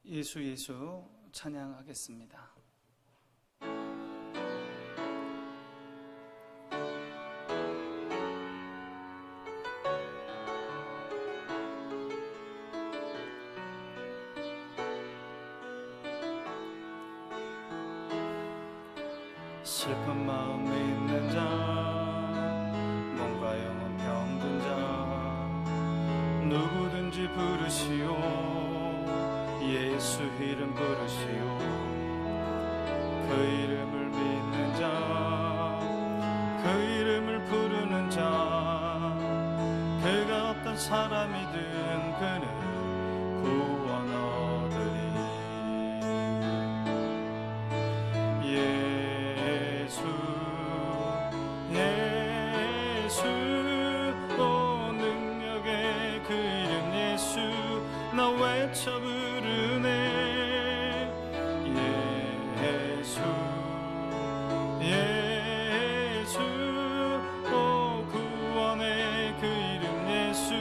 예수 예수 찬양하겠습니다. 슬픈 마음 있는 자, 몸과 영혼 병든 자, 누구든지 부르시오. 예수 이름 부르시오. 그 이름을 믿는 자, 그 이름을 부르는 자, 그가 어떤 사람이든 그는 구원 얻으리. 예수 예수 오 능력의 그 이름 예수 나 외쳐 부르네. 예수 예수 오 구원의 그 이름 예수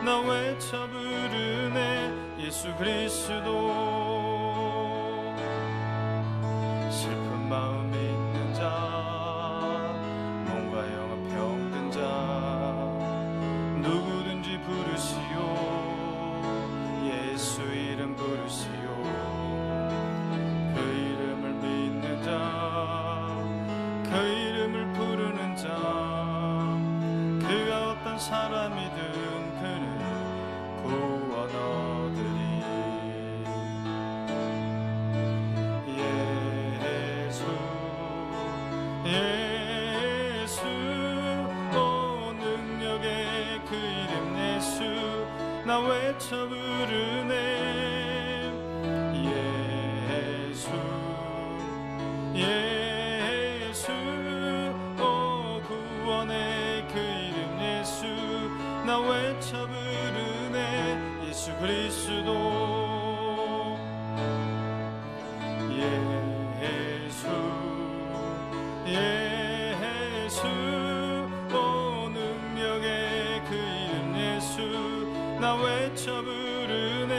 나 외쳐 부르네. 예수 그리스도. 슬픈 마음 있는 자, 몸과 영혼 병든 자, 누구든지 부르시오. 예수 이름 부르시오. 그 이름을 믿는 자, 그 이름을 부르는 자, 그가 어떤 사람이든 그는 구원 얻으리. 예수 오 능력의 그 이름 예수 나 외쳐 부르네. 예수 예수 오 구원의 그 이름 예수 나 외쳐 부르네. 예수 그리스도. 예수 오 능력의 그 이름 예수 나 외쳐 부르네.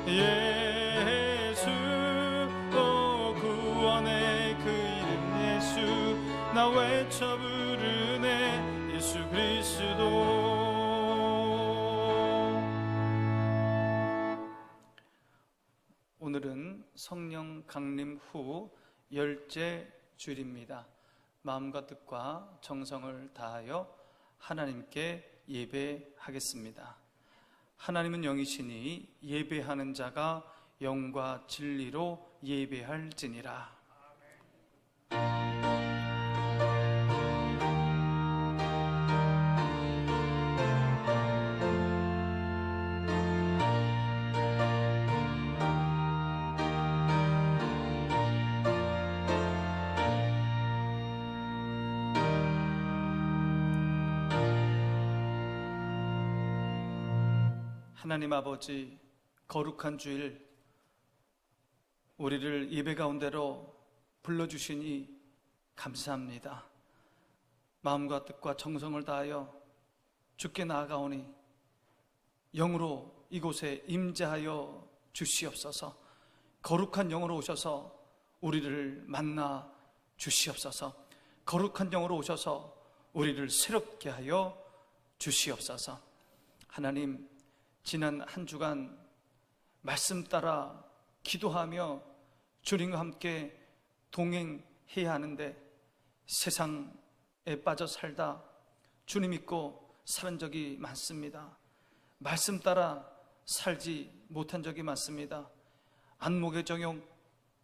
예수 오 구원의 그 이름 예수 나 외쳐 부르네. 예수 그리스도. 오늘은 성령 강림 후 10째 주일입니다. 마음과 뜻과 정성을 다하여 하나님께 예배하겠습니다. 하나님은 영이시니 예배하는 자가 영과 진리로 예배할지니라. 하나님 아버지, 거룩한 주일 우리를 예배 가운데로 불러주시니 감사합니다. 마음과 뜻과 정성을 다하여 주께 나아가오니 영으로 이곳에 임재하여 주시옵소서. 거룩한 영으로 오셔서 우리를 만나 주시옵소서. 거룩한 영으로 오셔서 우리를 새롭게 하여 주시옵소서. 하나님, 지난 한 주간 말씀 따라 기도하며 주님과 함께 동행해야 하는데 세상에 빠져 살다 주님 믿고 살은 적이 많습니다. 말씀 따라 살지 못한 적이 많습니다. 안목의 정욕,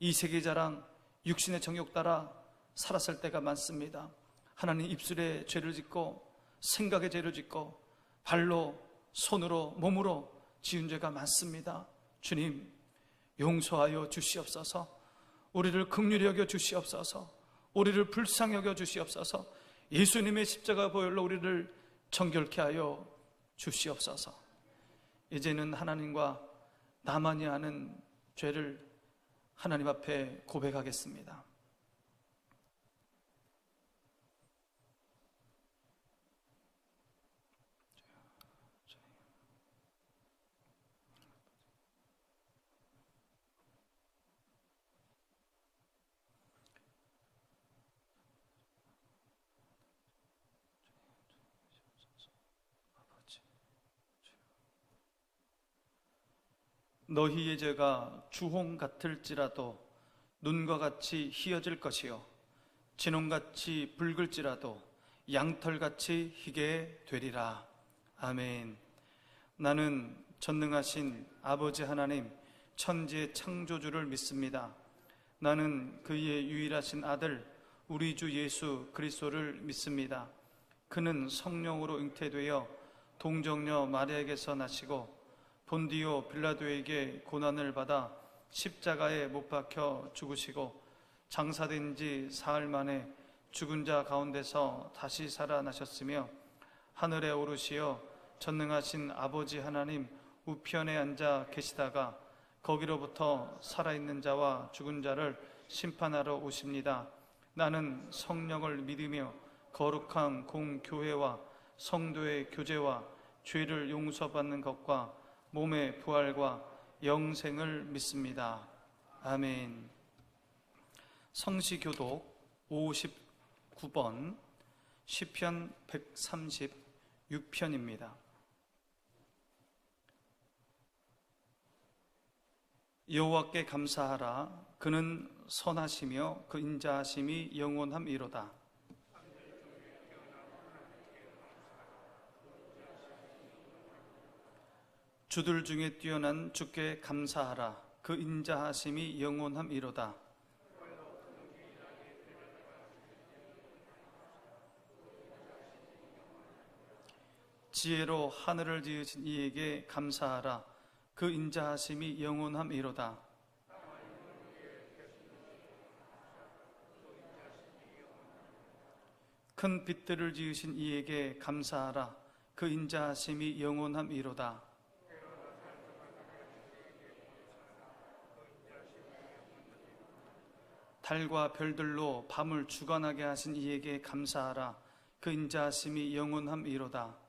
이색의 자랑, 육신의 정욕 따라 살았을 때가 많습니다. 하나님, 입술에 죄를 짓고 생각에 죄를 짓고 발로 손으로 몸으로 지은 죄가 많습니다. 주님, 용서하여 주시옵소서. 우리를 긍휼히 여겨 주시옵소서. 우리를 불쌍히 여겨 주시옵소서. 예수님의 십자가 보혈로 우리를 정결케 하여 주시옵소서. 이제는 하나님과 나만이 아는 죄를 하나님 앞에 고백하겠습니다. 너희의 죄가 주홍 같을지라도 눈과 같이 희어질 것이요 진홍같이 붉을지라도 양털같이 희게 되리라. 아멘. 나는 전능하신 아버지 하나님 천지의 창조주를 믿습니다. 나는 그의 유일하신 아들 우리 주 예수 그리스도를 믿습니다. 그는 성령으로 잉태되어 동정녀 마리아에게서 나시고 본디오 빌라도에게 고난을 받아 십자가에 못 박혀 죽으시고 장사된 지 사흘 만에 죽은 자 가운데서 다시 살아나셨으며 하늘에 오르시어 전능하신 아버지 하나님 우편에 앉아 계시다가 거기로부터 살아있는 자와 죽은 자를 심판하러 오십니다. 나는 성령을 믿으며 거룩한 공교회와 성도의 교제와 죄를 용서받는 것과 몸의 부활과 영생을 믿습니다. 아멘. 성시교독 59번 시편 136편입니다. 여호와께 감사하라. 그는 선하시며 그 인자하심이 영원함이로다. 주들 중에 뛰어난 주께 감사하라. 그 인자하심이 영원함이로다. 지혜로 하늘을 지으신 이에게 감사하라. 그 인자하심이 영원함이로다. 큰 빛들을 지으신 이에게 감사하라. 그 인자하심이 영원함이로다. 달과 별들로 밤을 주관하게 하신 이에게 감사하라. 그 인자하심이 영원함이로다.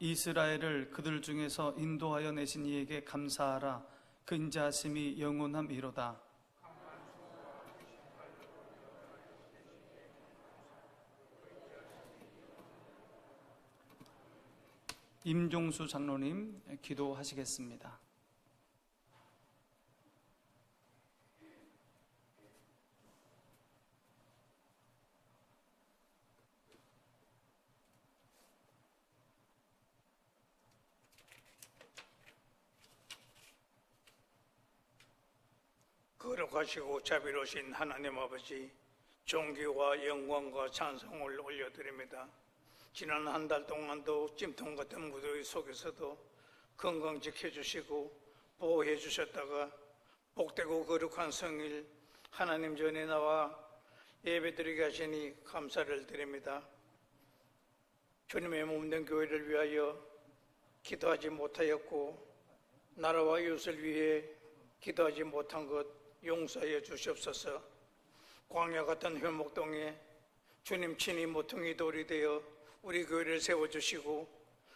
이스라엘을 그들 중에서 인도하여 내신 이에게 감사하라. 그 인자하심이 영원함이로다. 임종수 장로님 기도하시겠습니다. 거룩하시고 자비로우신 하나님 아버지, 존귀와 영광과 찬송을 올려드립니다. 지난 한 달 동안도 찜통 같은 무더위 속에서도 건강 지켜주시고 보호해 주셨다가 복되고 거룩한 성일 하나님 전에 나와 예배드리게 하시니 감사를 드립니다. 주님의 몸된 교회를 위하여 기도하지 못하였고 나라와 이웃을 위해 기도하지 못한 것 용서하여 주시옵소서. 광야 같은 회목동에 주님 친히 모퉁이 돌이 되어 우리 교회를 세워주시고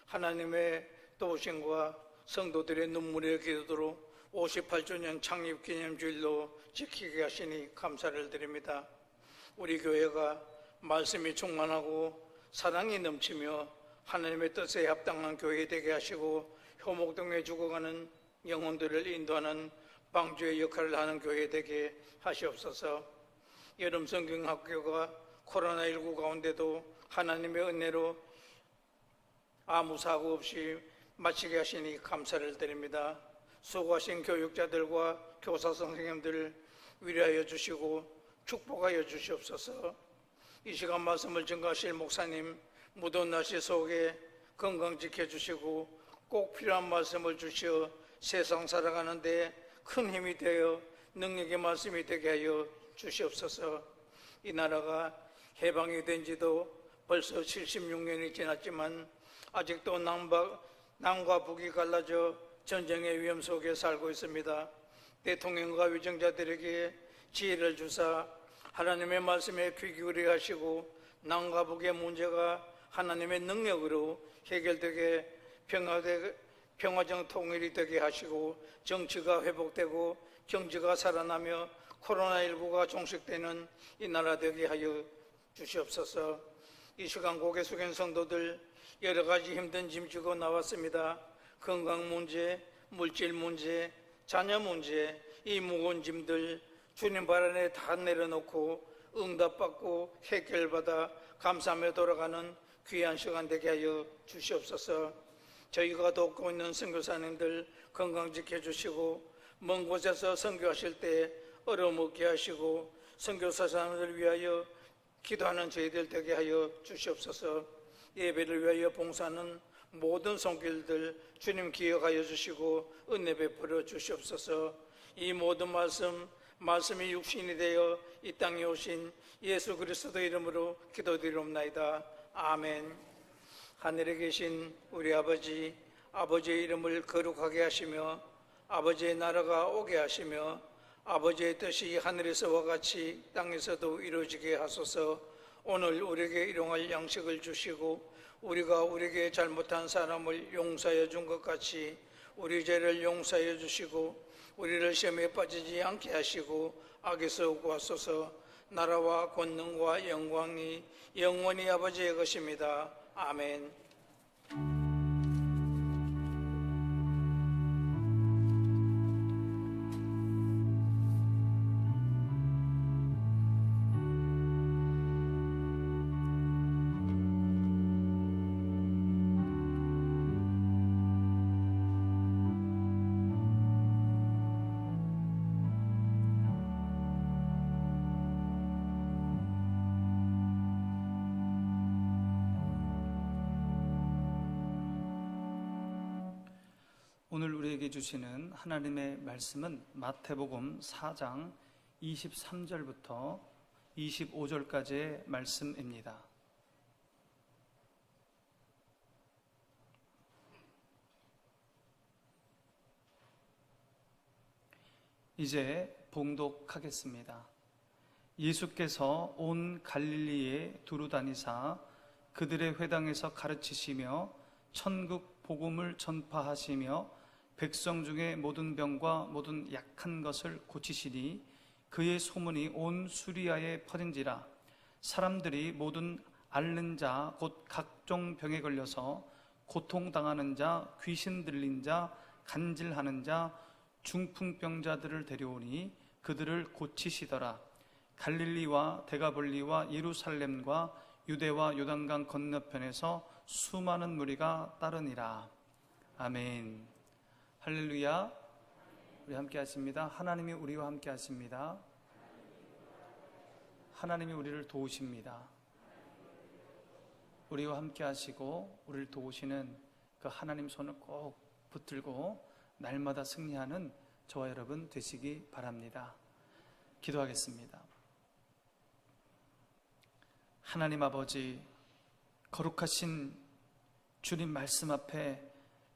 하나님의 도우심과 성도들의 눈물의 기도로 58주년 창립기념주일로 지키게 하시니 감사를 드립니다. 우리 교회가 말씀이 충만하고 사랑이 넘치며 하나님의 뜻에 합당한 교회 되게 하시고 효목동에 죽어가는 영혼들을 인도하는 방주의 역할을 하는 교회 되게 하시옵소서. 여름 성경학교가 코로나19 가운데도 하나님의 은혜로 아무 사고 없이 마치게 하시니 감사를 드립니다. 수고하신 교육자들과 교사 선생님들 위로하여 주시고 축복하여 주시옵소서. 이 시간 말씀을 증거하실 목사님 무더운 날씨 속에 건강 지켜주시고 꼭 필요한 말씀을 주시어 세상 살아가는 데 큰 힘이 되어 능력의 말씀이 되게 하여 주시옵소서. 이 나라가 해방이 된 지도 벌써 76년이 지났지만 아직도 남과 북이 갈라져 전쟁의 위험 속에 살고 있습니다. 대통령과 위정자들에게 지혜를 주사 하나님의 말씀에 귀 기울여 하시고 남과 북의 문제가 하나님의 능력으로 해결되게 평화적 통일이 되게 하시고 정치가 회복되고 경제가 살아나며 코로나19가 종식되는 이 나라 되게 하여 주시옵소서. 이 시간 고개 숙인 성도들 여러 가지 힘든 짐 지고 나왔습니다. 건강 문제, 물질 문제, 자녀 문제, 이 무거운 짐들 주님 발 안에 다 내려놓고 응답받고 해결받아 감사하며 돌아가는 귀한 시간 되게 하여 주시옵소서. 저희가 돕고 있는 선교사님들 건강 지켜주시고 먼 곳에서 선교하실 때 어려움 없게 하시고 선교사님들을 위하여 기도하는 저희들 되게 하여 주시옵소서. 예배를 위하여 봉사하는 모든 손길들 주님 기억하여 주시고 은혜 베풀어 주시옵소서. 이 모든 말씀이 육신이 되어 이 땅에 오신 예수 그리스도 이름으로 기도드리옵나이다. 아멘. 하늘에 계신 우리 아버지, 아버지의 이름을 거룩하게 하시며 아버지의 나라가 오게 하시며 아버지의 뜻이 하늘에서와 같이 땅에서도 이루어지게 하소서. 오늘 우리에게 일용할 양식을 주시고 우리가 우리에게 잘못한 사람을 용서해 준 것 같이 우리 죄를 용서해 주시고 우리를 시험에 빠지지 않게 하시고 악에서 구하소서. 나라와 권능과 영광이 영원히 아버지의 것입니다. 아멘. 오늘 우리에게 주시는 하나님의 말씀은 마태복음 4장 23절부터 25절까지의 말씀입니다. 이제 봉독하겠습니다. 예수께서 온 갈릴리에 두루 다니사 그들의 회당에서 가르치시며 천국 복음을 전파하시며 백성 중에 모든 병과 모든 약한 것을 고치시니 그의 소문이 온 수리아에 퍼진지라. 사람들이 모든 앓는 자 곧 각종 병에 걸려서 고통당하는 자, 귀신 들린 자, 간질하는 자, 중풍병자들을 데려오니 그들을 고치시더라. 갈릴리와 데가볼리와 예루살렘과 유대와 요단강 건너편에서 수많은 무리가 따르니라. 아멘. 할렐루야. 우리 함께 하십니다. 하나님이 우리와 함께 하십니다. 하나님이 우리를 도우십니다. 우리와 함께 하시고 우리를 도우시는 그 하나님 손을 꼭 붙들고 날마다 승리하는 저와 여러분 되시기 바랍니다. 기도하겠습니다. 하나님 아버지, 거룩하신 주님 말씀 앞에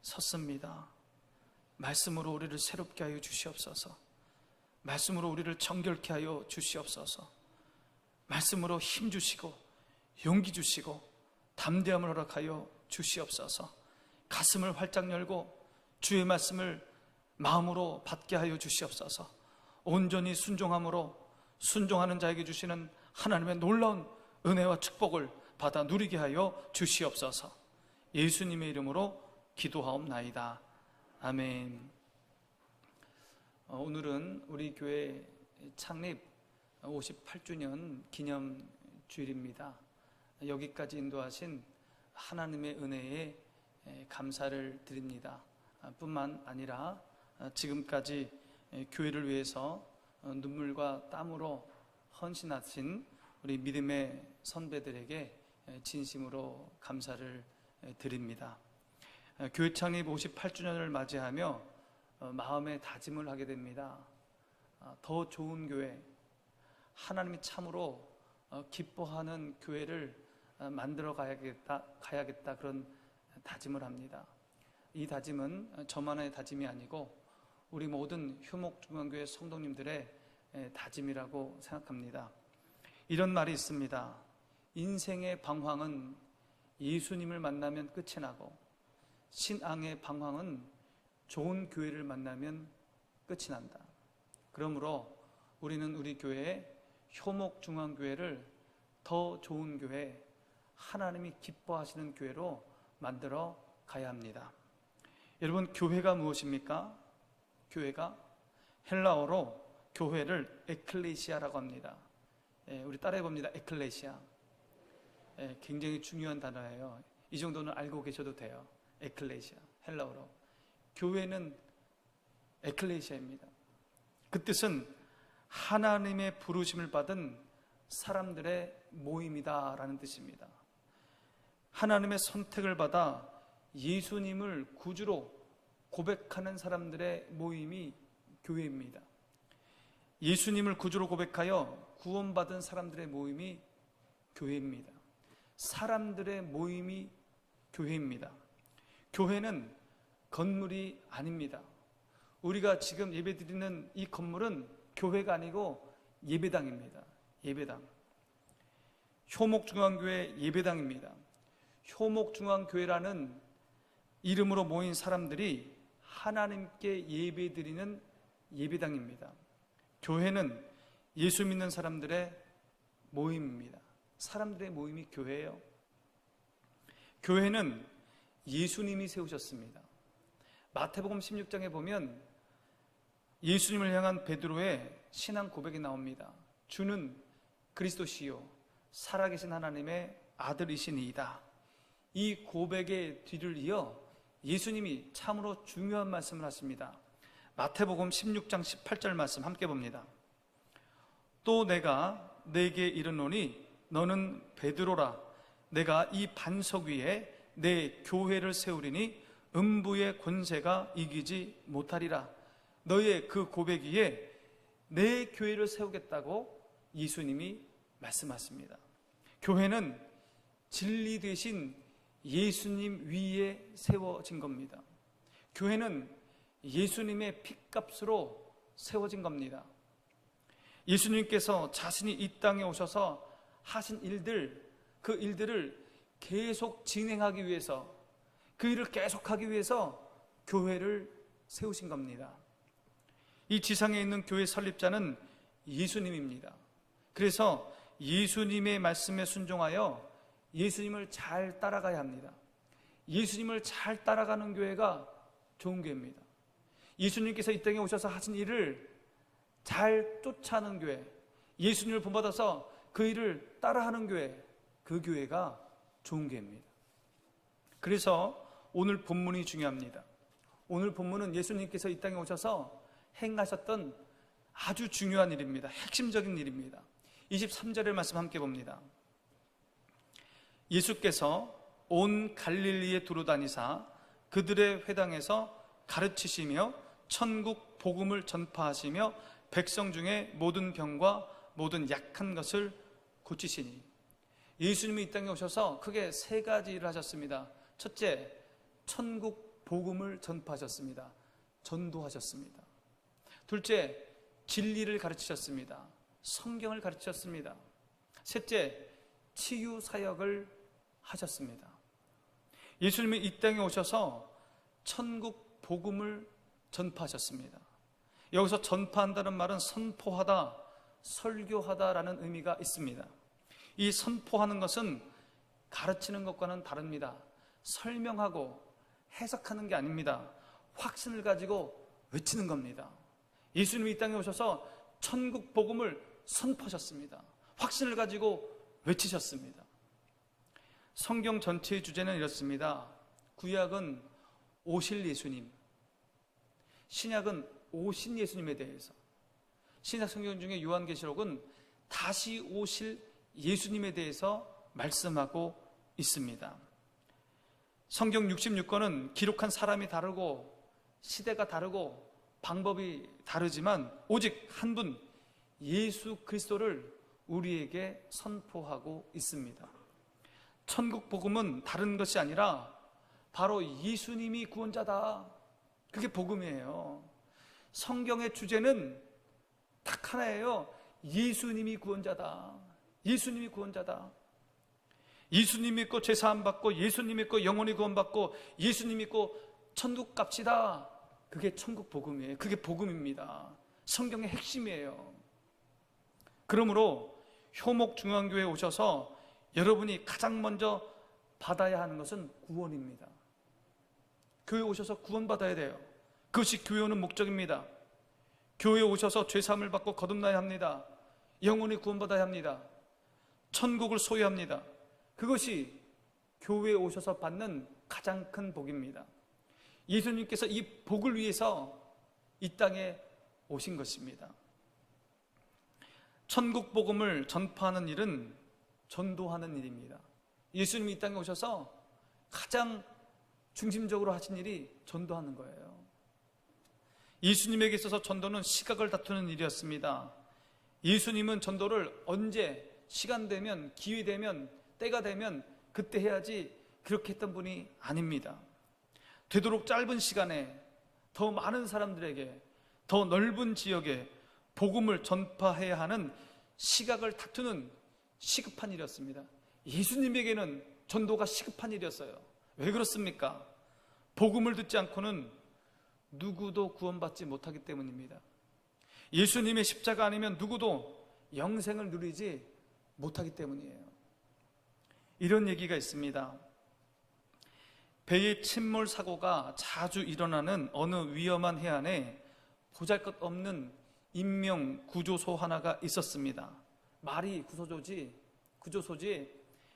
섰습니다. 말씀으로 우리를 새롭게 하여 주시옵소서. 말씀으로 우리를 정결케 하여 주시옵소서. 말씀으로 힘 주시고 용기 주시고 담대함을 허락하여 주시옵소서. 가슴을 활짝 열고 주의 말씀을 마음으로 받게 하여 주시옵소서. 온전히 순종함으로 순종하는 자에게 주시는 하나님의 놀라운 은혜와 축복을 받아 누리게 하여 주시옵소서. 예수님의 이름으로 기도하옵나이다. 아멘. 오늘은 우리 교회 창립 58주년 기념 주일입니다. 여기까지 인도하신 하나님의 은혜에 감사를 드립니다. 뿐만 아니라 지금까지 교회를 위해서 눈물과 땀으로 헌신하신 우리 믿음의 선배들에게 진심으로 감사를 드립니다. 교회 창립 58주년을 맞이하며 마음의 다짐을 하게 됩니다. 더 좋은 교회, 하나님이 참으로 기뻐하는 교회를 만들어 가야겠다 그런 다짐을 합니다. 이 다짐은 저만의 다짐이 아니고 우리 모든 효목중앙교회 성도님들의 다짐이라고 생각합니다. 이런 말이 있습니다. 인생의 방황은 예수님을 만나면 끝이 나고 신앙의 방황은 좋은 교회를 만나면 끝이 난다. 그러므로 우리는 우리 교회의 효목중앙교회를 더 좋은 교회, 하나님이 기뻐하시는 교회로 만들어 가야 합니다. 여러분, 교회가 무엇입니까? 교회가 헬라어로 교회를 에클레시아라고 합니다. 우리 따라해 봅니다. 에클레시아. 굉장히 중요한 단어예요. 이 정도는 알고 계셔도 돼요. 에클레시아, 헬라어로. 교회는 에클레시아입니다. 그 뜻은 하나님의 부르심을 받은 사람들의 모임이다라는 뜻입니다. 하나님의 선택을 받아 예수님을 구주로 고백하는 사람들의 모임이 교회입니다. 예수님을 구주로 고백하여 구원받은 사람들의 모임이 교회입니다. 사람들의 모임이 교회입니다. 교회는 건물이 아닙니다. 우리가 지금 예배드리는 이 건물은 교회가 아니고 예배당입니다. 예배당. 효목중앙교회 예배당입니다. 효목중앙교회라는 이름으로 모인 사람들이 하나님께 예배드리는 예배당입니다. 교회는 예수 믿는 사람들의 모임입니다. 사람들의 모임이 교회예요. 교회는 예수님이 세우셨습니다. 마태복음 16장에 보면 예수님을 향한 베드로의 신앙 고백이 나옵니다. 주는 그리스도시요 살아계신 하나님의 아들이시니이다. 이 고백의 뒤를 이어 예수님이 참으로 중요한 말씀을 하십니다. 마태복음 16장 18절 말씀 함께 봅니다. 또 내가 네게 이르노니 너는 베드로라. 내가 이 반석 위에 내 교회를 세우리니 음부의 권세가 이기지 못하리라. 너의 그 고백 위에 내 교회를 세우겠다고 예수님이 말씀하십니다. 교회는 진리 되신 예수님 위에 세워진 겁니다. 교회는 예수님의 핏값으로 세워진 겁니다. 예수님께서 자신이 이 땅에 오셔서 하신 일들, 그 일들을 계속 진행하기 위해서, 그 일을 계속하기 위해서 교회를 세우신 겁니다. 이 지상에 있는 교회 설립자는 예수님입니다. 그래서 예수님의 말씀에 순종하여 예수님을 잘 따라가야 합니다. 예수님을 잘 따라가는 교회가 좋은 교회입니다. 예수님께서 이 땅에 오셔서 하신 일을 잘 쫓아하는 교회, 예수님을 본받아서 그 일을 따라하는 교회, 그 교회가 좋은 교회입니다. 그래서 오늘 본문이 중요합니다. 오늘 본문은 예수님께서 이 땅에 오셔서 행하셨던 아주 중요한 일입니다. 핵심적인 일입니다. 23절의 말씀 함께 봅니다. 예수께서 온 갈릴리에 두루 다니사 그들의 회당에서 가르치시며 천국 복음을 전파하시며 백성 중에 모든 병과 모든 약한 것을 고치시니. 예수님이 이 땅에 오셔서 크게 세 가지 일을 하셨습니다. 첫째, 천국 복음을 전파하셨습니다. 전도하셨습니다. 둘째, 진리를 가르치셨습니다. 성경을 가르치셨습니다. 셋째, 치유 사역을 하셨습니다. 예수님이 이 땅에 오셔서 천국 복음을 전파하셨습니다. 여기서 전파한다는 말은 선포하다, 설교하다라는 의미가 있습니다. 이 선포하는 것은 가르치는 것과는 다릅니다. 설명하고 해석하는 게 아닙니다. 확신을 가지고 외치는 겁니다. 예수님이 이 땅에 오셔서 천국 복음을 선포하셨습니다. 확신을 가지고 외치셨습니다. 성경 전체의 주제는 이렇습니다. 구약은 오실 예수님, 신약은 오신 예수님에 대해서, 신약 성경 중에 요한계시록은 다시 오실 예수님에 대해서 말씀하고 있습니다. 성경 66권은 기록한 사람이 다르고 시대가 다르고 방법이 다르지만 오직 한 분 예수 그리스도를 우리에게 선포하고 있습니다. 천국 복음은 다른 것이 아니라 바로 예수님이 구원자다. 그게 복음이에요. 성경의 주제는 딱 하나예요. 예수님이 구원자다. 예수님이 구원자다. 예수님 믿고 죄사함 받고 예수님 믿고 영원히 구원받고 예수님 믿고 천국 갑시다. 그게 천국 복음이에요. 그게 복음입니다. 성경의 핵심이에요. 그러므로 효목중앙교회에 오셔서 여러분이 가장 먼저 받아야 하는 것은 구원입니다. 교회 오셔서 구원받아야 돼요. 그것이 교회 오는 목적입니다. 교회에 오셔서 죄사함을 받고 거듭나야 합니다. 영혼이 구원받아야 합니다. 천국을 소유합니다. 그것이 교회에 오셔서 받는 가장 큰 복입니다. 예수님께서 이 복을 위해서 이 땅에 오신 것입니다. 천국 복음을 전파하는 일은 전도하는 일입니다. 예수님이 이 땅에 오셔서 가장 중심적으로 하신 일이 전도하는 거예요. 예수님에게 있어서 전도는 시각을 다투는 일이었습니다. 예수님은 전도를 언제 시간 되면, 기회 되면, 때가 되면 그때 해야지 그렇게 했던 분이 아닙니다. 되도록 짧은 시간에 더 많은 사람들에게, 더 넓은 지역에 복음을 전파해야 하는 시각을 다투는 시급한 일이었습니다. 예수님에게는 전도가 시급한 일이었어요. 왜 그렇습니까? 복음을 듣지 않고는 누구도 구원받지 못하기 때문입니다. 예수님의 십자가 아니면 누구도 영생을 누리지 못하기 때문이에요. 이런 얘기가 있습니다. 배의 침몰 사고가 자주 일어나는 어느 위험한 해안에 보잘것없는 인명 구조소 하나가 있었습니다. 말이 구조소지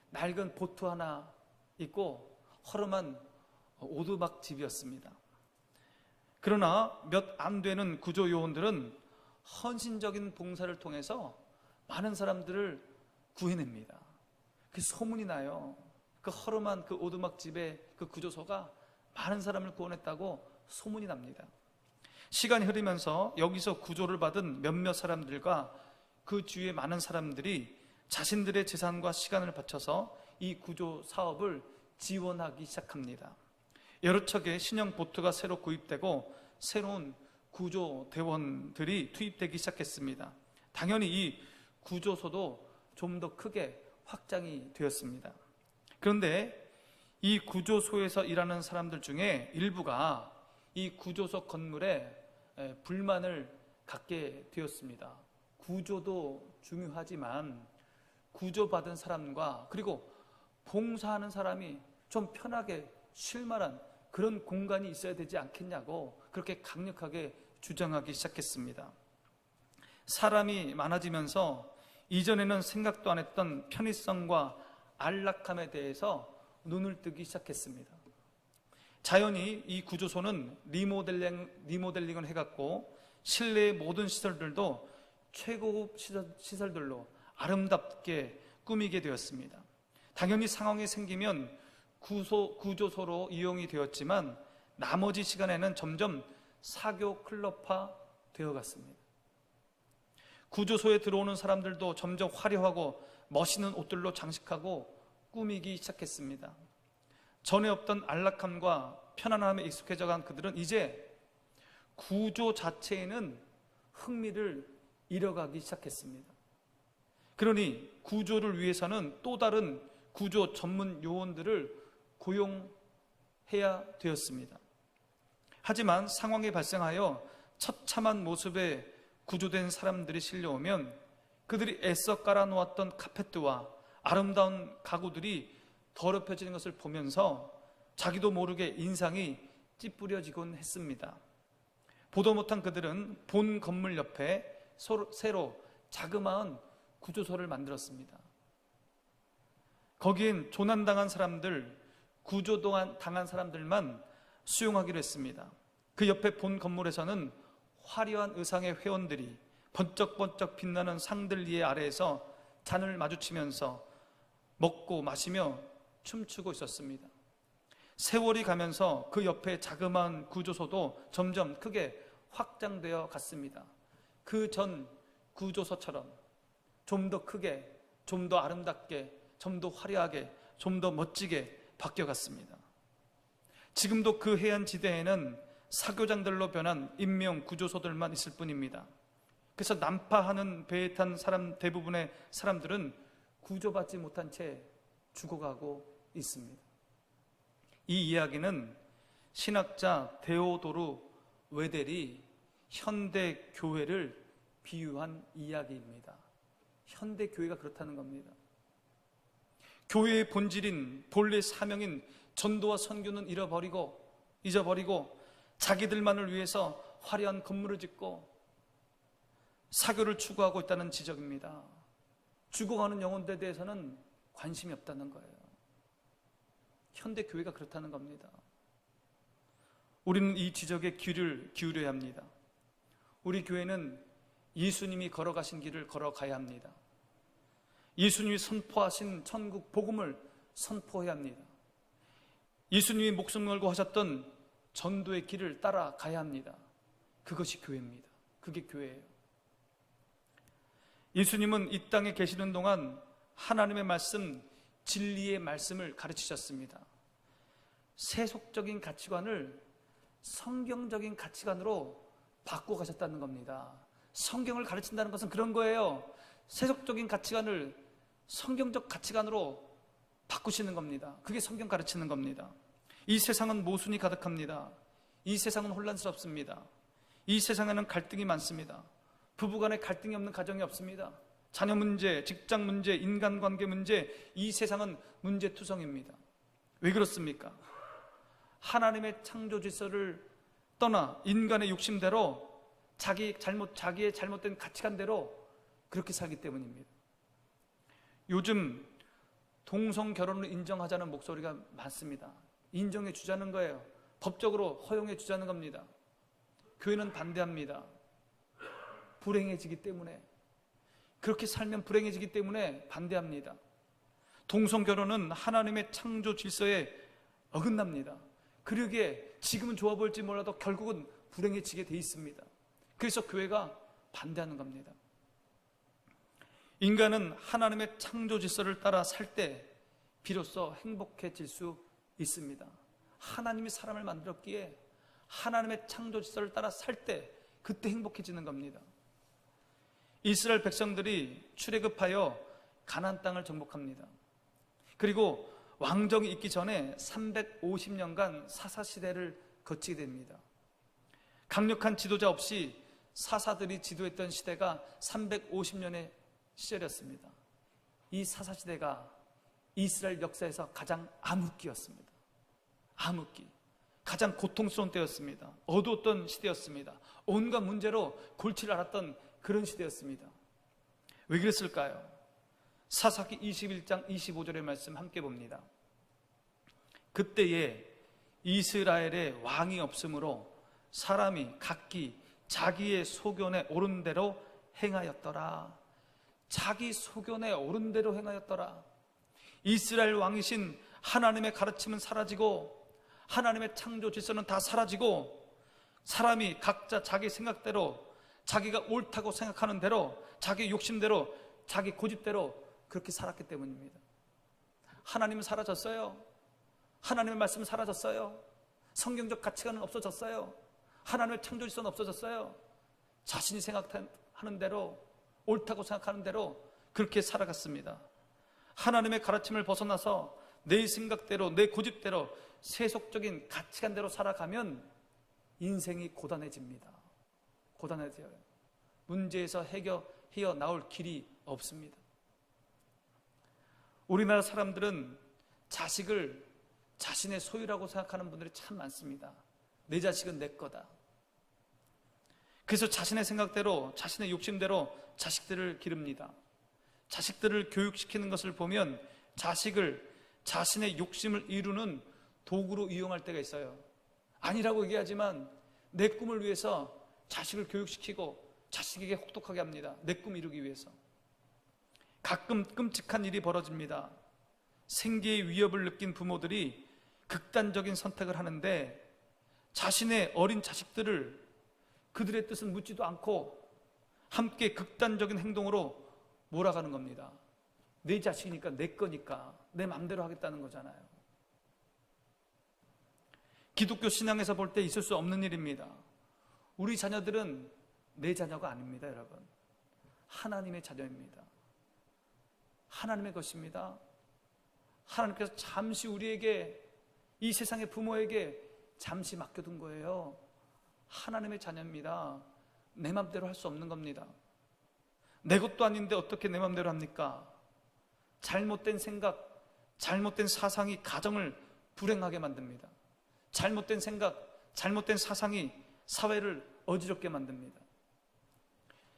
낡은 보트 하나 있고 허름한 오두막 집이었습니다. 그러나 몇 안 되는 구조 요원들은 헌신적인 봉사를 통해서 많은 사람들을 구해냅니다. 그 소문이 나요. 그 허름한 그 오두막 집의 그 구조소가 많은 사람을 구원했다고 소문이 납니다. 시간이 흐르면서 여기서 구조를 받은 몇몇 사람들과 그 주위의 많은 사람들이 자신들의 재산과 시간을 바쳐서 이 구조 사업을 지원하기 시작합니다. 여러 척의 신형 보트가 새로 구입되고 새로운 구조 대원들이 투입되기 시작했습니다. 당연히 이 구조소도 좀 더 크게 확장이 되었습니다. 그런데 이 구조소에서 일하는 사람들 중에 일부가 이 구조소 건물에 불만을 갖게 되었습니다. 구조도 중요하지만 구조받은 사람과 그리고 봉사하는 사람이 좀 편하게 쉴 만한 그런 공간이 있어야 되지 않겠냐고 그렇게 강력하게 주장하기 시작했습니다. 사람이 많아지면서 이전에는 생각도 안 했던 편의성과 안락함에 대해서 눈을 뜨기 시작했습니다. 자연히 이 구조소는 리모델링을 해갖고 실내의 모든 시설들도 최고급 시설들로 아름답게 꾸미게 되었습니다. 당연히 상황이 생기면 구조소로 이용이 되었지만 나머지 시간에는 점점 사교 클럽화 되어갔습니다. 구조소에 들어오는 사람들도 점점 화려하고 멋있는 옷들로 장식하고 꾸미기 시작했습니다. 전에 없던 안락함과 편안함에 익숙해져간 그들은 이제 구조 자체에는 흥미를 잃어가기 시작했습니다. 그러니 구조를 위해서는 또 다른 구조 전문 요원들을 고용해야 되었습니다. 하지만 상황이 발생하여 처참한 모습의 구조된 사람들이 실려오면 그들이 애써 깔아놓았던 카페트와 아름다운 가구들이 더럽혀지는 것을 보면서 자기도 모르게 인상이 찌푸려지곤 했습니다. 보도 못한 그들은 본 건물 옆에 새로 자그마한 구조소를 만들었습니다. 거기엔 조난당한 사람들, 구조당한 사람들만 수용하기로 했습니다. 그 옆에 본 건물에서는 화려한 의상의 회원들이 번쩍번쩍 빛나는 샹들리에 아래에서 잔을 마주치면서 먹고 마시며 춤추고 있었습니다. 세월이 가면서 그 옆에 자그마한 구조소도 점점 크게 확장되어 갔습니다. 그 전 구조소처럼 좀 더 크게, 좀 더 아름답게, 좀 더 화려하게, 좀 더 멋지게 바뀌어갔습니다. 지금도 그 해안지대에는 사교장들로 변한 인명 구조소들만 있을 뿐입니다. 그래서 난파하는 배에 탄 대부분의 사람들은 구조받지 못한 채 죽어가고 있습니다. 이 이야기는 신학자 데오도르 웨델이 현대 교회를 비유한 이야기입니다. 현대 교회가 그렇다는 겁니다. 교회의 본질인 본래 사명인 전도와 선교는 잊어버리고 자기들만을 위해서 화려한 건물을 짓고 사교를 추구하고 있다는 지적입니다. 죽어가는 영혼들에 대해서는 관심이 없다는 거예요. 현대 교회가 그렇다는 겁니다. 우리는 이 지적에 귀를 기울여야 합니다. 우리 교회는 예수님이 걸어가신 길을 걸어가야 합니다. 예수님이 선포하신 천국 복음을 선포해야 합니다. 예수님이 목숨 걸고 하셨던 전도의 길을 따라가야 합니다. 그것이 교회입니다. 그게 교회예요. 예수님은 이 땅에 계시는 동안 하나님의 말씀, 진리의 말씀을 가르치셨습니다. 세속적인 가치관을 성경적인 가치관으로 바꿔가셨다는 겁니다. 성경을 가르친다는 것은 그런 거예요. 세속적인 가치관을 성경적 가치관으로 바꾸시는 겁니다. 그게 성경 가르치는 겁니다. 이 세상은 모순이 가득합니다. 이 세상은 혼란스럽습니다. 이 세상에는 갈등이 많습니다. 부부간에 갈등이 없는 가정이 없습니다. 자녀 문제, 직장 문제, 인간관계 문제, 이 세상은 문제투성입니다. 왜 그렇습니까? 하나님의 창조 질서를 떠나 인간의 욕심대로 자기의 잘못된 가치관대로 그렇게 살기 때문입니다. 요즘 동성 결혼을 인정하자는 목소리가 많습니다. 인정해 주자는 거예요. 법적으로 허용해 주자는 겁니다. 교회는 반대합니다. 불행해지기 때문에, 그렇게 살면 불행해지기 때문에 반대합니다. 동성 결혼은 하나님의 창조 질서에 어긋납니다. 그러기에 지금은 좋아 보일지 몰라도 결국은 불행해지게 돼 있습니다. 그래서 교회가 반대하는 겁니다. 인간은 하나님의 창조 질서를 따라 살 때 비로소 행복해질 수 있습니다. 하나님이 사람을 만들었기에 하나님의 창조 질서를 따라 살 때 그때 행복해지는 겁니다. 이스라엘 백성들이 출애굽하여 가나안 땅을 정복합니다. 그리고 왕정이 있기 전에 350년간 사사시대를 거치게 됩니다. 강력한 지도자 없이 사사들이 지도했던 시대가 350년의 시절이었습니다. 이 사사시대가 이스라엘 역사에서 가장 암흑기였습니다. 암흑기, 가장 고통스러운 때였습니다. 어두웠던 시대였습니다. 온갖 문제로 골치를 앓았던 그런 시대였습니다. 왜 그랬을까요? 사사기 21장 25절의 말씀 함께 봅니다. 그때에 이스라엘에 왕이 없으므로 사람이 각기 자기의 소견에 옳은 대로 행하였더라. 자기 소견에 옳은 대로 행하였더라. 이스라엘 왕이신 하나님의 가르침은 사라지고 하나님의 창조 질서는 다 사라지고 사람이 각자 자기 생각대로, 자기가 옳다고 생각하는 대로, 자기 욕심대로, 자기 고집대로 그렇게 살았기 때문입니다. 하나님은 사라졌어요. 하나님의 말씀은 사라졌어요. 성경적 가치관은 없어졌어요. 하나님의 창조 질서는 없어졌어요. 자신이 생각하는 대로, 옳다고 생각하는 대로 그렇게 살아갔습니다. 하나님의 가르침을 벗어나서 내 생각대로, 내 고집대로, 세속적인 가치관대로 살아가면 인생이 고단해집니다. 고단해져요. 문제에서 헤어 나올 길이 없습니다. 우리나라 사람들은 자식을 자신의 소유라고 생각하는 분들이 참 많습니다. 내 자식은 내 거다. 그래서 자신의 생각대로, 자신의 욕심대로 자식들을 기릅니다. 자식들을 교육시키는 것을 보면 자식을 자신의 욕심을 이루는 도구로 이용할 때가 있어요. 아니라고 얘기하지만 내 꿈을 위해서 자식을 교육시키고 자식에게 혹독하게 합니다. 내 꿈 이루기 위해서. 가끔 끔찍한 일이 벌어집니다. 생계의 위협을 느낀 부모들이 극단적인 선택을 하는데 자신의 어린 자식들을 그들의 뜻은 묻지도 않고 함께 극단적인 행동으로 몰아가는 겁니다. 내 자식이니까, 내 거니까 내 마음대로 하겠다는 거잖아요. 기독교 신앙에서 볼 때 있을 수 없는 일입니다. 우리 자녀들은 내 자녀가 아닙니다, 여러분. 하나님의 자녀입니다. 하나님의 것입니다. 하나님께서 잠시 우리에게, 이 세상의 부모에게 잠시 맡겨둔 거예요. 하나님의 자녀입니다. 내 맘대로 할 수 없는 겁니다. 내 것도 아닌데 어떻게 내 맘대로 합니까? 잘못된 생각, 잘못된 사상이 가정을 불행하게 만듭니다. 잘못된 생각, 잘못된 사상이 사회를 어지럽게 만듭니다.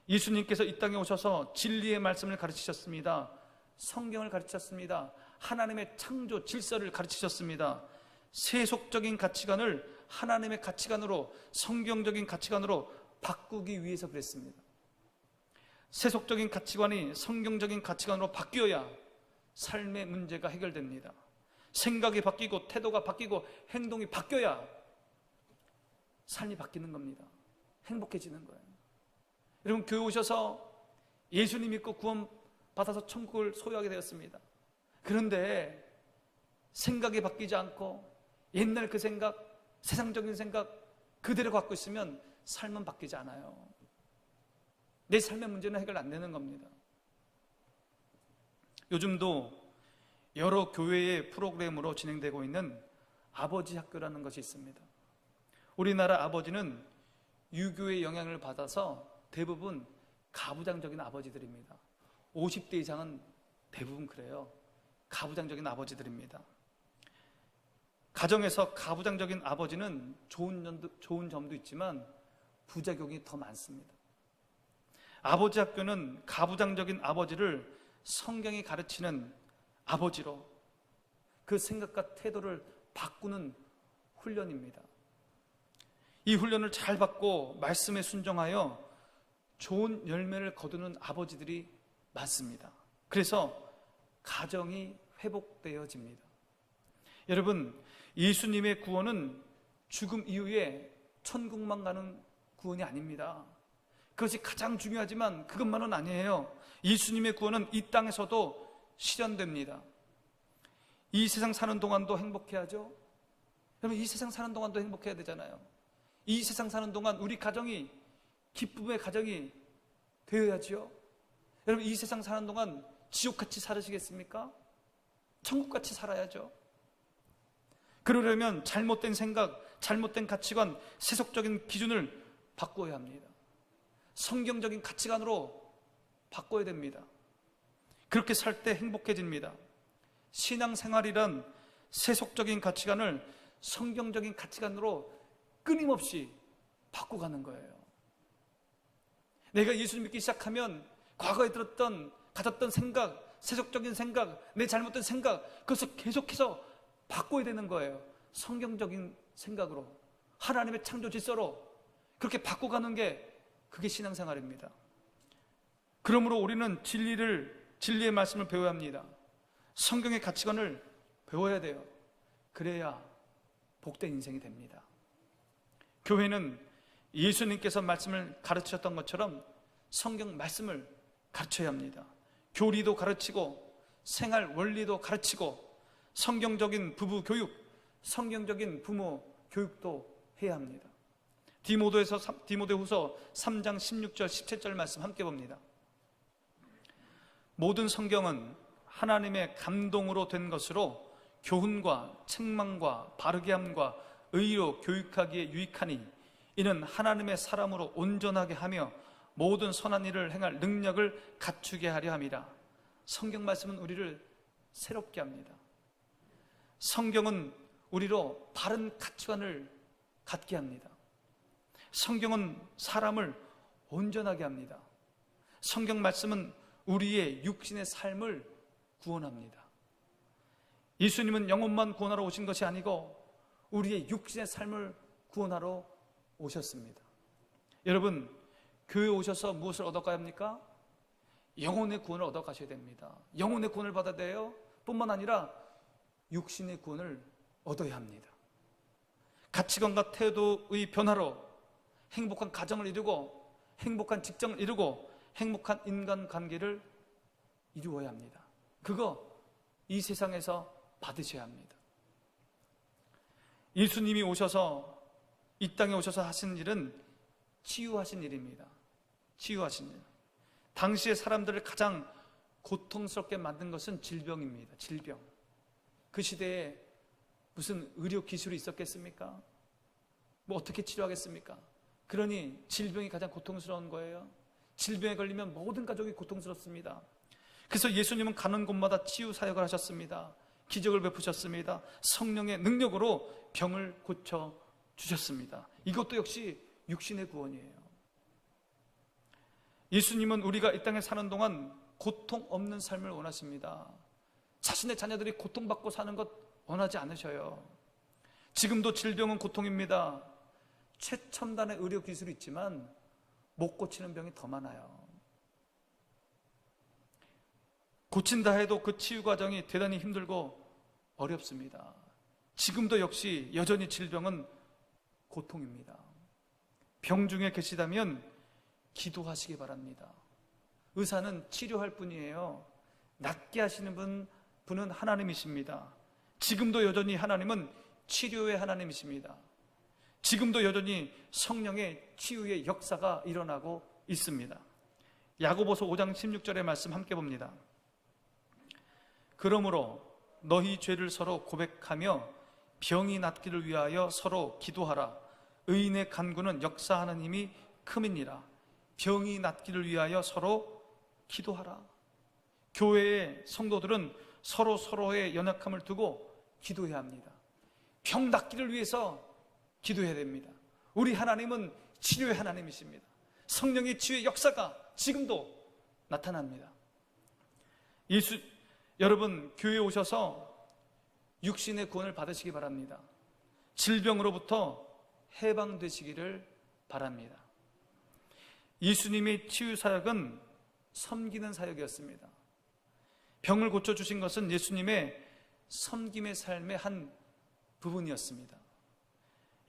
예수님께서 이 땅에 오셔서 진리의 말씀을 가르치셨습니다. 성경을 가르치셨습니다. 하나님의 창조 질서를 가르치셨습니다. 세속적인 가치관을 하나님의 가치관으로, 성경적인 가치관으로 바꾸기 위해서 그랬습니다. 세속적인 가치관이 성경적인 가치관으로 바뀌어야 삶의 문제가 해결됩니다. 생각이 바뀌고 태도가 바뀌고 행동이 바뀌어야 삶이 바뀌는 겁니다. 행복해지는 거예요. 여러분, 교회 오셔서 예수님 믿고 구원 받아서 천국을 소유하게 되었습니다. 그런데 생각이 바뀌지 않고 옛날 그 생각, 세상적인 생각 그대로 갖고 있으면 삶은 바뀌지 않아요. 내 삶의 문제는 해결 안 되는 겁니다. 요즘도 여러 교회의 프로그램으로 진행되고 있는 아버지 학교라는 것이 있습니다. 우리나라 아버지는 유교의 영향을 받아서 대부분 가부장적인 아버지들입니다. 50대 이상은 대부분 그래요. 가부장적인 아버지들입니다. 가정에서 가부장적인 아버지는 좋은 점도 있지만 부작용이 더 많습니다. 아버지 학교는 가부장적인 아버지를 성경이 가르치는 아버지로 그 생각과 태도를 바꾸는 훈련입니다. 이 훈련을 잘 받고 말씀에 순종하여 좋은 열매를 거두는 아버지들이 많습니다. 그래서 가정이 회복되어집니다. 여러분, 예수님의 구원은 죽음 이후에 천국만 가는 구원이 아닙니다. 그것이 가장 중요하지만 그것만은 아니에요. 예수님의 구원은 이 땅에서도 실현됩니다. 이 세상 사는 동안도 행복해야죠. 여러분, 이 세상 사는 동안도 행복해야 되잖아요. 이 세상 사는 동안 우리 가정이 기쁨의 가정이 되어야지요. 여러분, 이 세상 사는 동안 지옥같이 살으시겠습니까? 천국같이 살아야죠. 그러려면 잘못된 생각, 잘못된 가치관, 세속적인 기준을 바꿔야 합니다. 성경적인 가치관으로 바꿔야 됩니다. 그렇게 살 때 행복해집니다. 신앙생활이란 세속적인 가치관을 성경적인 가치관으로 끊임없이 바꿔가는 거예요. 내가 예수를 믿기 시작하면 과거에 가졌던 생각, 세속적인 생각, 내 잘못된 생각, 그것을 계속해서 바꿔야 되는 거예요. 성경적인 생각으로, 하나님의 창조 질서로 그렇게 바꿔가는 게 그게 신앙생활입니다. 그러므로 우리는 진리의 말씀을 배워야 합니다. 성경의 가치관을 배워야 돼요. 그래야 복된 인생이 됩니다. 교회는 예수님께서 말씀을 가르치셨던 것처럼 성경 말씀을 가르쳐야 합니다. 교리도 가르치고 생활 원리도 가르치고 성경적인 부부 교육, 성경적인 부모 교육도 해야 합니다. 디모데후서 3장 16절 17절 말씀 함께 봅니다. 모든 성경은 하나님의 감동으로 된 것으로 교훈과 책망과 바르게 함과 의로 교육하기에 유익하니 이는 하나님의 사람으로 온전하게 하며 모든 선한 일을 행할 능력을 갖추게 하려 함이라. 성경 말씀은 우리를 새롭게 합니다. 성경은 우리로 바른 가치관을 갖게 합니다. 성경은 사람을 온전하게 합니다. 성경 말씀은 우리의 육신의 삶을 구원합니다. 예수님은 영혼만 구원하러 오신 것이 아니고 우리의 육신의 삶을 구원하러 오셨습니다. 여러분, 교회에 오셔서 무엇을 얻어가야 합니까? 영혼의 구원을 얻어가셔야 됩니다. 영혼의 구원을 받아야 돼요. 뿐만 아니라 육신의 구원을 얻어야 합니다. 가치관과 태도의 변화로 행복한 가정을 이루고 행복한 직장을 이루고 행복한 인간관계를 이루어야 합니다. 그거 이 세상에서 받으셔야 합니다. 예수님이 오셔서 이 땅에 오셔서 하신 일은 치유하신 일입니다. 치유하신 일. 당시의 사람들을 가장 고통스럽게 만든 것은 질병입니다. 질병. 그 시대에 무슨 의료 기술이 있었겠습니까? 뭐 어떻게 치료하겠습니까? 그러니 질병이 가장 고통스러운 거예요. 질병에 걸리면 모든 가족이 고통스럽습니다. 그래서 예수님은 가는 곳마다 치유 사역을 하셨습니다. 기적을 베푸셨습니다. 성령의 능력으로 병을 고쳐 주셨습니다. 이것도 역시 육신의 구원이에요. 예수님은 우리가 이 땅에 사는 동안 고통 없는 삶을 원하십니다. 자신의 자녀들이 고통받고 사는 것 원하지 않으셔요. 지금도 질병은 고통입니다. 최첨단의 의료 기술이 있지만 못 고치는 병이 더 많아요. 고친다 해도 그 치유 과정이 대단히 힘들고 어렵습니다. 지금도 역시 여전히 질병은 고통입니다. 병 중에 계시다면 기도하시기 바랍니다. 의사는 치료할 뿐이에요. 낫게 하시는 분은 하나님이십니다. 지금도 여전히 하나님은 치료의 하나님이십니다. 지금도 여전히 성령의 치유의 역사가 일어나고 있습니다. 야고보서 5장 16절의 말씀 함께 봅니다. 그러므로 너희 죄를 서로 고백하며 병이 낫기를 위하여 서로 기도하라. 의인의 간구는 역사하는 힘이 큼이니라. 병이 낫기를 위하여 서로 기도하라. 교회의 성도들은 서로의 연약함을 두고 기도해야 합니다. 병 낫기를 위해서 기도해야 됩니다. 우리 하나님은 치료의 하나님이십니다. 성령의 치유의 역사가 지금도 나타납니다. 여러분, 교회에 오셔서 육신의 구원을 받으시기 바랍니다. 질병으로부터 해방되시기를 바랍니다. 예수님의 치유 사역은 섬기는 사역이었습니다. 병을 고쳐주신 것은 예수님의 섬김의 삶의 한 부분이었습니다.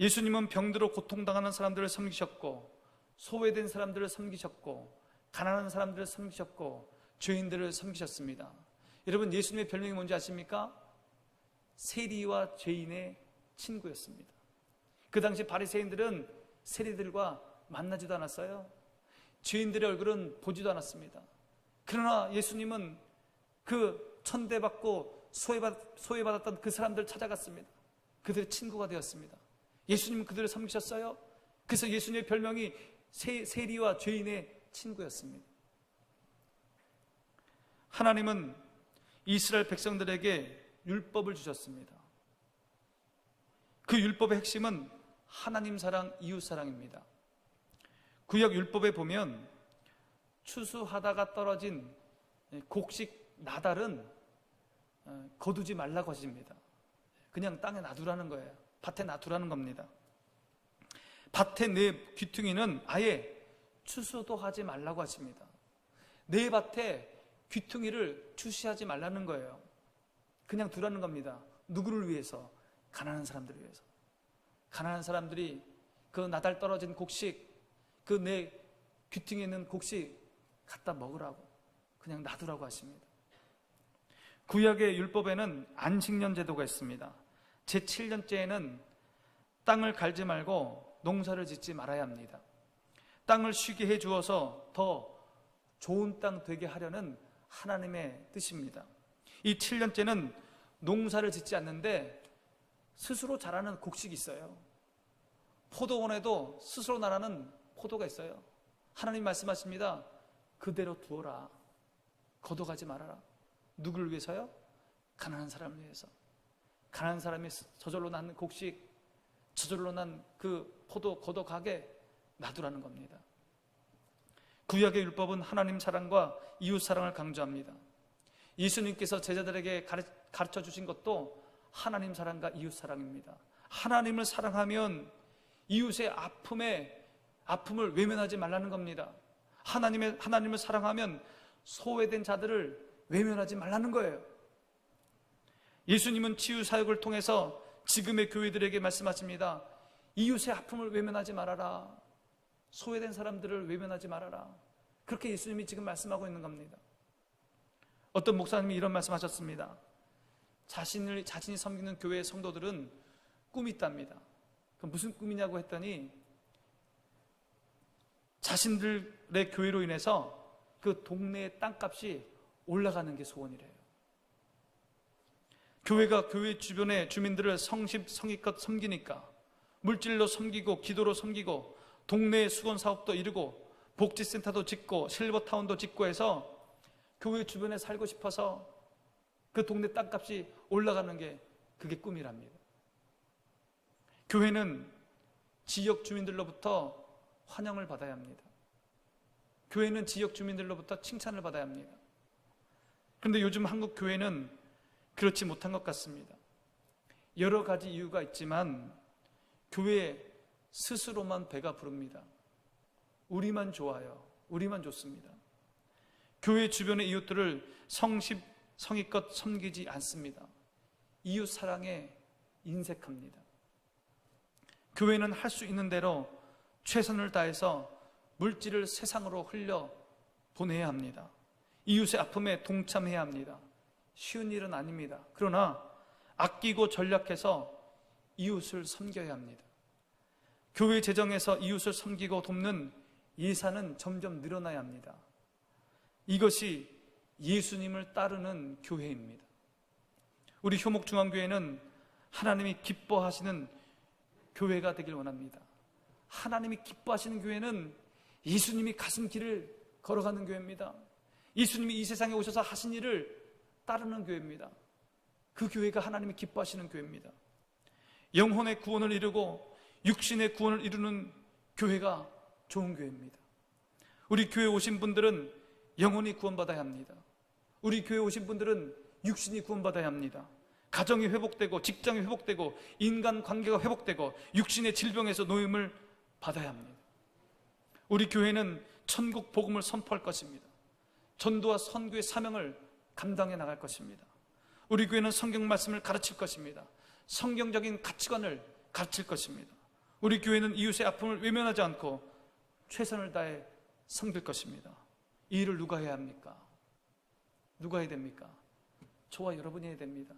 예수님은 병들어 고통당하는 사람들을 섬기셨고, 소외된 사람들을 섬기셨고, 가난한 사람들을 섬기셨고, 죄인들을 섬기셨습니다. 여러분, 예수님의 별명이 뭔지 아십니까? 세리와 죄인의 친구였습니다. 그 당시 바리새인들은 세리들과 만나지도 않았어요. 죄인들의 얼굴은 보지도 않았습니다. 그러나 예수님은 그 천대받고 소외받았던 그 사람들을 찾아갔습니다. 그들의 친구가 되었습니다. 예수님은 그들을 섬기셨어요. 그래서 예수님의 별명이 세리와 죄인의 친구였습니다. 하나님은 이스라엘 백성들에게 율법을 주셨습니다. 그 율법의 핵심은 하나님 사랑, 이웃 사랑입니다. 구약 율법에 보면 추수하다가 떨어진 곡식 나달은 거두지 말라고 하십니다. 그냥 땅에 놔두라는 거예요. 밭에 놔두라는 겁니다. 밭에 내 귀퉁이는 아예 추수도 하지 말라고 하십니다. 내 밭에 귀퉁이를 추수하지 말라는 거예요. 그냥 두라는 겁니다. 누구를 위해서? 가난한 사람들을 위해서. 가난한 사람들이 그 나달 떨어진 곡식, 그 내 귀퉁이에 있는 곡식 갖다 먹으라고, 그냥 놔두라고 하십니다. 구약의 율법에는 안식년 제도가 있습니다. 제7년째에는 땅을 갈지 말고 농사를 짓지 말아야 합니다. 땅을 쉬게 해 주어서 더 좋은 땅 되게 하려는 하나님의 뜻입니다. 이 7년째는 농사를 짓지 않는데 스스로 자라는 곡식이 있어요. 포도원에도 스스로 나라는 포도가 있어요. 하나님 말씀하십니다. 그대로 두어라. 걷어가지 말아라. 누구를 위해서요? 가난한 사람을 위해서. 가난한 사람이 저절로 난 곡식, 저절로 난 그 포도 걷어가게 놔두라는 겁니다. 구약의 율법은 하나님 사랑과 이웃 사랑을 강조합니다. 예수님께서 제자들에게 가르쳐 주신 것도 하나님 사랑과 이웃 사랑입니다. 하나님을 사랑하면 이웃의 아픔을 외면하지 말라는 겁니다. 하나님을 사랑하면 소외된 자들을 외면하지 말라는 거예요. 예수님은 치유 사역을 통해서 지금의 교회들에게 말씀하십니다. 이웃의 아픔을 외면하지 말아라. 소외된 사람들을 외면하지 말아라. 그렇게 예수님이 지금 말씀하고 있는 겁니다. 어떤 목사님이 이런 말씀하셨습니다. 자신이 섬기는 교회의 성도들은 꿈이 있답니다. 그럼 무슨 꿈이냐고 했더니 자신들의 교회로 인해서 그 동네의 땅값이 올라가는 게 소원이래요. 교회가 교회 주변의 주민들을 성의껏 섬기니까 물질로 섬기고 기도로 섬기고 동네의 수건 사업도 이루고 복지센터도 짓고 실버타운도 짓고 해서 교회 주변에 살고 싶어서 그 동네 땅값이 올라가는 게 그게 꿈이랍니다. 교회는 지역 주민들로부터 환영을 받아야 합니다. 교회는 지역 주민들로부터 칭찬을 받아야 합니다. 그런데 요즘 한국 교회는 그렇지 못한 것 같습니다. 여러 가지 이유가 있지만 교회 스스로만 배가 부릅니다. 우리만 좋아요. 우리만 좋습니다. 교회 주변의 이웃들을 성의껏 섬기지 않습니다. 이웃 사랑에 인색합니다. 교회는 할 수 있는 대로 최선을 다해서 물질을 세상으로 흘려 보내야 합니다. 이웃의 아픔에 동참해야 합니다. 쉬운 일은 아닙니다. 그러나 아끼고 전략해서 이웃을 섬겨야 합니다. 교회 재정에서 이웃을 섬기고 돕는 예산은 점점 늘어나야 합니다. 이것이 예수님을 따르는 교회입니다. 우리 효목중앙교회는 하나님이 기뻐하시는 교회가 되길 원합니다. 하나님이 기뻐하시는 교회는 예수님이 가신 길을 걸어가는 교회입니다. 예수님이 이 세상에 오셔서 하신 일을 따르는 교회입니다. 그 교회가 하나님이 기뻐하시는 교회입니다. 영혼의 구원을 이루고 육신의 구원을 이루는 교회가 좋은 교회입니다. 우리 교회 오신 분들은 영혼이 구원받아야 합니다. 우리 교회 오신 분들은 육신이 구원받아야 합니다. 가정이 회복되고 직장이 회복되고 인간관계가 회복되고 육신의 질병에서 노임을 받아야 합니다. 우리 교회는 천국 복음을 선포할 것입니다. 전도와 선교의 사명을 감당해 나갈 것입니다. 우리 교회는 성경 말씀을 가르칠 것입니다. 성경적인 가치관을 가르칠 것입니다. 우리 교회는 이웃의 아픔을 외면하지 않고 최선을 다해 섬길 것입니다. 이 일을 누가 해야 합니까? 누가 해야 됩니까? 저와 여러분이 해야 됩니다.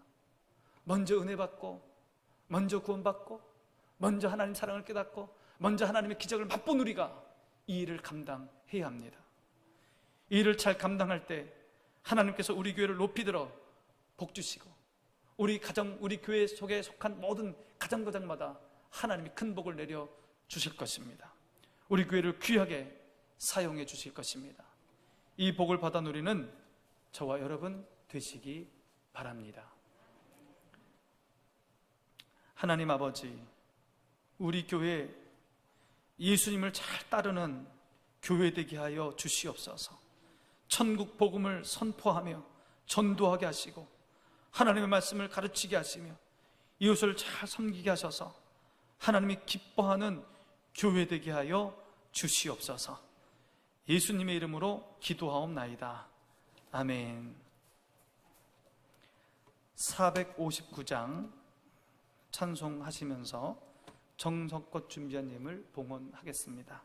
먼저 은혜 받고, 먼저 구원받고, 먼저 하나님 사랑을 깨닫고, 먼저 하나님의 기적을 맛본 우리가 이 일을 감당해야 합니다. 이 일을 잘 감당할 때 하나님께서 우리 교회를 높이 들어 복 주시고, 우리 가정, 우리 교회 속에 속한 모든 가정가정마다 하나님이 큰 복을 내려 주실 것입니다. 우리 교회를 귀하게 사용해 주실 것입니다. 이 복을 받아 누리는 저와 여러분 되시기 바랍니다. 하나님 아버지, 우리 교회 예수님을 잘 따르는 교회 되게 하여 주시옵소서. 천국 복음을 선포하며 전도하게 하시고 하나님의 말씀을 가르치게 하시며 이웃을 잘 섬기게 하셔서 하나님이 기뻐하는 교회 되게 하여 주시옵소서. 예수님의 이름으로 기도하옵나이다. 아멘. 459장 찬송하시면서 정성껏 준비한 예물 봉헌하겠습니다.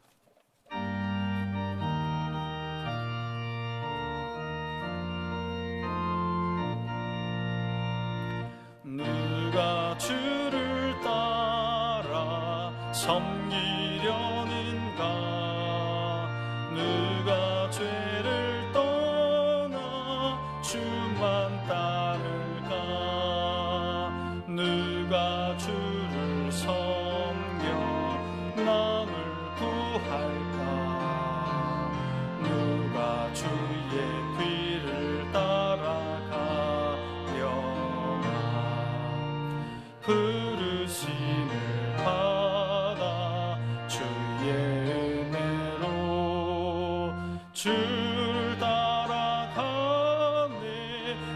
누가 주를 따라 섬기려는가? 누가 죄를 떠나 주만 따를까? 누가 주를 섬겨 남을 구할까? 누가 주의 뒤를 따라가려나? 부르심을 받아 주의 은혜로 주를 따라가네.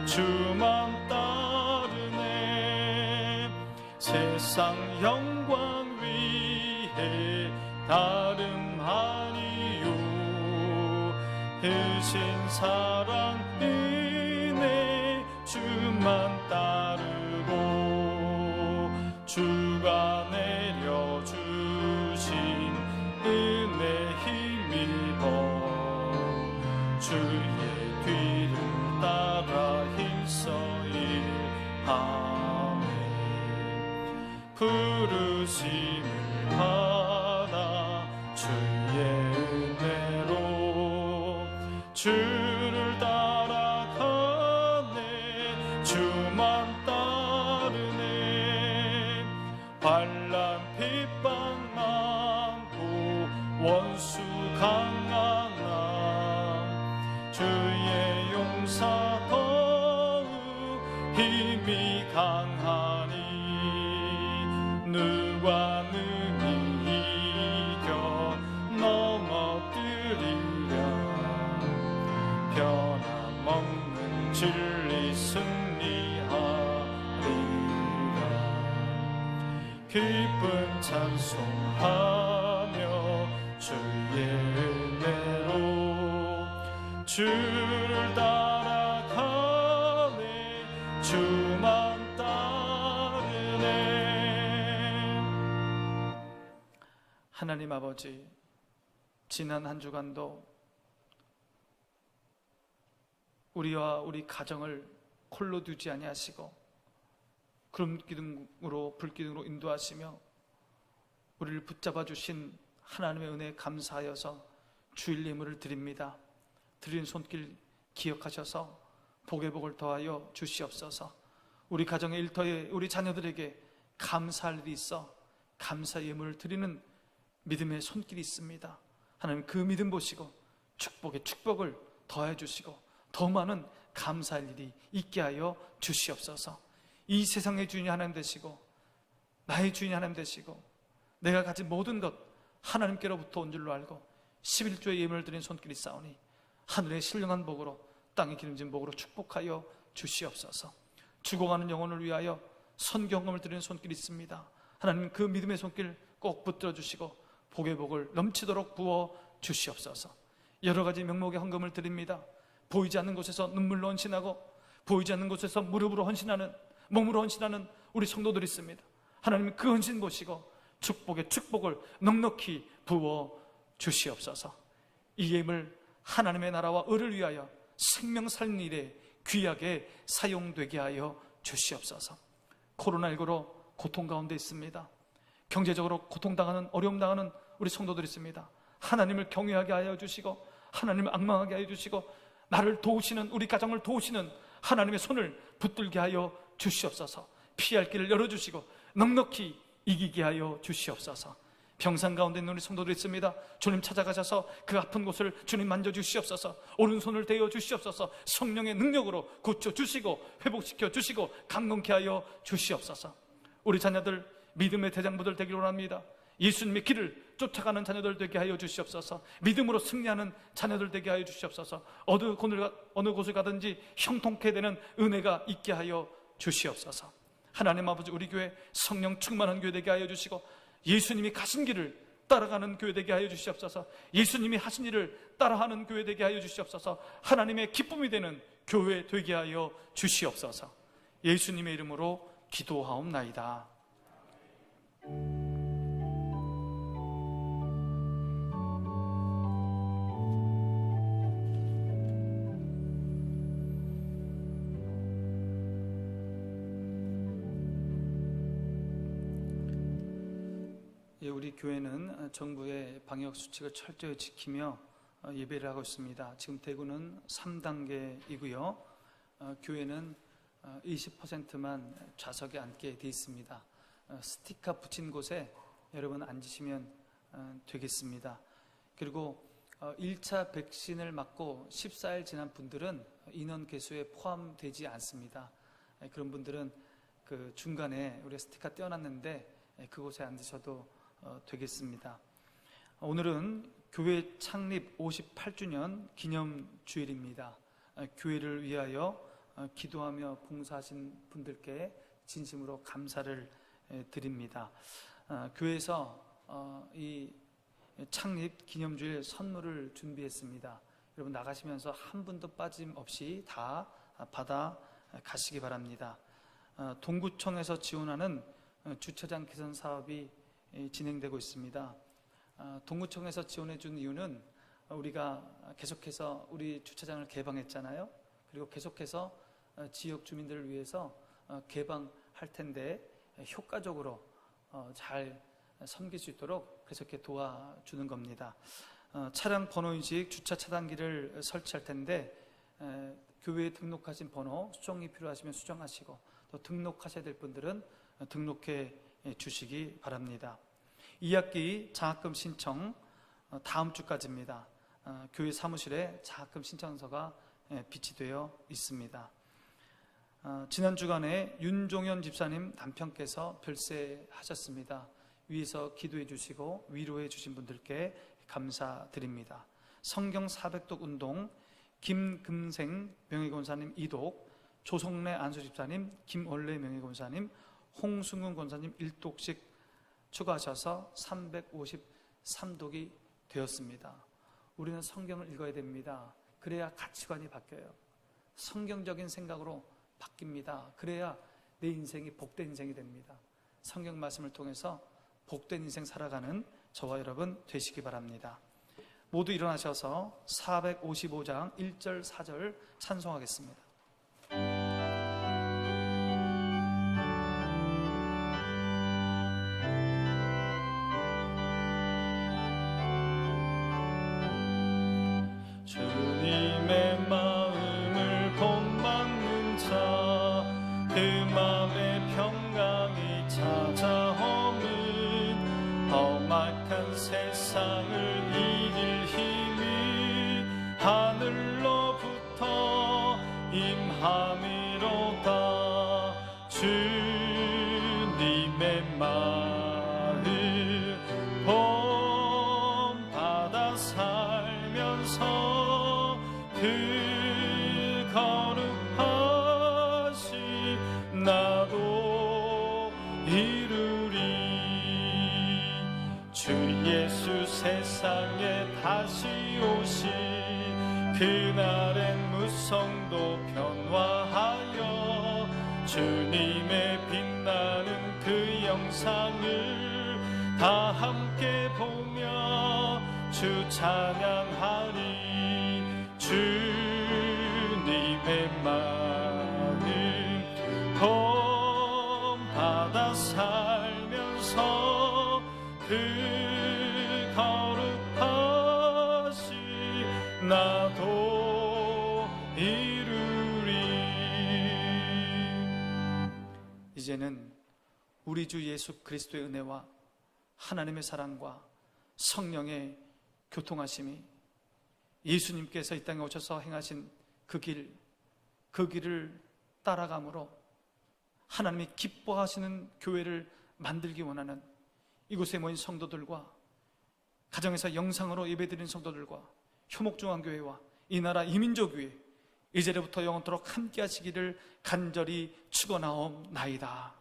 주만 따르네. 세상 영광 위에 다름하니요. 크신 사랑 은혜 주만 따르고 주가 내려주신 은혜 힘입어 주의 뒤를 따라 힘써 일하네. 부르심을 받아 주의 은혜로 주를 따라가네. 주만 따르네. 환난 핍박 많고 원수 강하나 주의 용사 더욱 힘이 강하니 누가 능히 이겨 넘어뜨리랴. 변함없는 진리 승리하리라. 기쁜 찬송하며 주의 은혜로 줄 따라가네. 주만 따르네. 하나님 아버지, 지난 한 주간도 우리와 우리 가정을 홀로 두지 아니하시고 구름기둥으로 불기둥으로 인도하시며 우리를 붙잡아 주신 하나님의 은혜에 감사하여서 주일 예물을 드립니다. 드린 손길 기억하셔서 복의 복을 더하여 주시옵소서. 우리 가정의 일터에 우리 자녀들에게 감사할 일이 있어 감사 예물을 드리는 믿음의 손길이 있습니다. 하나님 그 믿음 보시고 축복의 축복을 더해 주시고 더 많은 감사할 일이 있게 하여 주시옵소서. 이 세상의 주인이 하나님 되시고 나의 주인이 하나님 되시고 내가 가진 모든 것 하나님께로부터 온 줄로 알고 11조의 예물을 드린 손길이 싸우니 하늘의 신령한 복으로 땅의 기름진 복으로 축복하여 주시옵소서. 죽어가는 영혼을 위하여 선경금을 드리는 손길이 있습니다. 하나님 그 믿음의 손길 꼭 붙들어 주시고 복의 복을 넘치도록 부어 주시옵소서. 여러 가지 명목의 헌금을 드립니다. 보이지 않는 곳에서 눈물로 헌신하고 보이지 않는 곳에서 무릎으로 헌신하는, 몸으로 헌신하는 우리 성도들이 있습니다. 하나님 그 헌신 보시고 축복의 축복을 넉넉히 부어 주시옵소서. 이 예물 하나님의 나라와 의를 위하여 생명 살리는 일에 귀하게 사용되게 하여 주시옵소서. 코로나19로 고통 가운데 있습니다. 경제적으로 고통당하는, 어려움당하는 우리 성도들이 있습니다. 하나님을 경외하게 하여 주시고 하나님을 앙망하게 하여 주시고 나를 도우시는, 우리 가정을 도우시는 하나님의 손을 붙들게 하여 주시옵소서. 피할 길을 열어주시고 넉넉히 이기게 하여 주시옵소서. 병상 가운데 있는 우리 성도들이 있습니다. 주님 찾아가셔서 그 아픈 곳을 주님 만져주시옵소서. 오른손을 대어 주시옵소서. 성령의 능력으로 고쳐주시고 회복시켜 주시고 강건케 하여 주시옵소서. 우리 자녀들 믿음의 대장부들 되기를 원합니다. 예수님의 길을 쫓아가는 자녀들 되게 하여 주시옵소서. 믿음으로 승리하는 자녀들 되게 하여 주시옵소서. 어느 곳을 가든지 형통케 되는 은혜가 있게 하여 주시옵소서. 하나님 아버지, 우리 교회 성령 충만한 교회 되게 하여 주시고 예수님이 가신 길을 따라가는 교회 되게 하여 주시옵소서. 예수님이 하신 일을 따라하는 교회 되게 하여 주시옵소서. 하나님의 기쁨이 되는 교회 되게 하여 주시옵소서. 예수님의 이름으로 기도하옵나이다. 우리 교회는 정부의 방역 수칙을 철저히 지키며 예배를 하고 있습니다. 지금 대구는 3단계이고요. 교회는 20%만 좌석에 앉게 되어 있습니다. 스티커 붙인 곳에 여러분 앉으시면 되겠습니다. 그리고 1차 백신을 맞고 14일 지난 분들은 인원 개수에 포함되지 않습니다. 그런 분들은 그 중간에 우리가 스티커 떼어놨는데 그곳에 앉으셔도 되겠습니다. 오늘은 교회 창립 58주년 기념주일입니다. 교회를 위하여 기도하며 봉사하신 분들께 진심으로 감사를 드립니다. 교회에서 이 창립 기념주일 선물을 준비했습니다. 여러분 나가시면서 한 분도 빠짐없이 다 받아 가시기 바랍니다. 동구청에서 지원하는 주차장 개선 사업이 진행되고 있습니다. 동구청에서 지원해 준 이유는 우리가 계속해서 우리 주차장을 개방했잖아요. 그리고 계속해서 지역 주민들을 위해서 개방할 텐데 효과적으로 잘 섬길 수 있도록 그래서 이렇게 도와주는 겁니다. 차량 번호인식 주차 차단기를 설치할 텐데 교회에 등록하신 번호 수정이 필요하시면 수정하시고 또 등록하셔야 될 분들은 등록해 주시기 바랍니다. 2학기 장학금 신청 다음 주까지입니다. 교회 사무실에 장학금 신청서가 비치되어 있습니다. 지난 주간에 윤종현 집사님 남편께서 별세하셨습니다. 위에서 기도해 주시고 위로해 주신 분들께 감사드립니다. 성경 400독 운동 김금생 명예권사님 2독, 조성래 안수 집사님, 김원래 명예권사님, 홍승훈 권사님 1독씩 추가하셔서 353독이 되었습니다. 우리는 성경을 읽어야 됩니다. 그래야 가치관이 바뀌어요. 성경적인 생각으로 바뀝니다. 그래야 내 인생이 복된 인생이 됩니다. 성경 말씀을 통해서 복된 인생 살아가는 저와 여러분 되시기 바랍니다. 모두 일어나셔서 455장 1절 4절 찬송하겠습니다. 주님의 마음을 본받는 자, 그 마음의 평강이 찾아오는 험악한 세상을 이길 힘이 하늘로부터 임함이로다. 주님의 마음 본받아 살면서 그 거룩하시 나도 이루리. 주 예수 세상에 다시 오시 그날엔 무성도 변화하여 주님의 빛나는 그 영상을 다 함께 보며 주 찬양하리. 주님의 마음 본받아 살면서 그 거룩하시 나도 이루리. 이제는 우리 주 예수 그리스도의 은혜와 하나님의 사랑과 성령의 교통하심이 예수님께서 이 땅에 오셔서 행하신 그 길을 따라감으로 하나님이 기뻐하시는 교회를 만들기 원하는 이곳에 모인 성도들과 가정에서 영상으로 예배드리는 성도들과 효목중앙교회와 이 나라 이민족교회 이제로부터 영원토록 함께 하시기를 간절히 축원하옵나이다.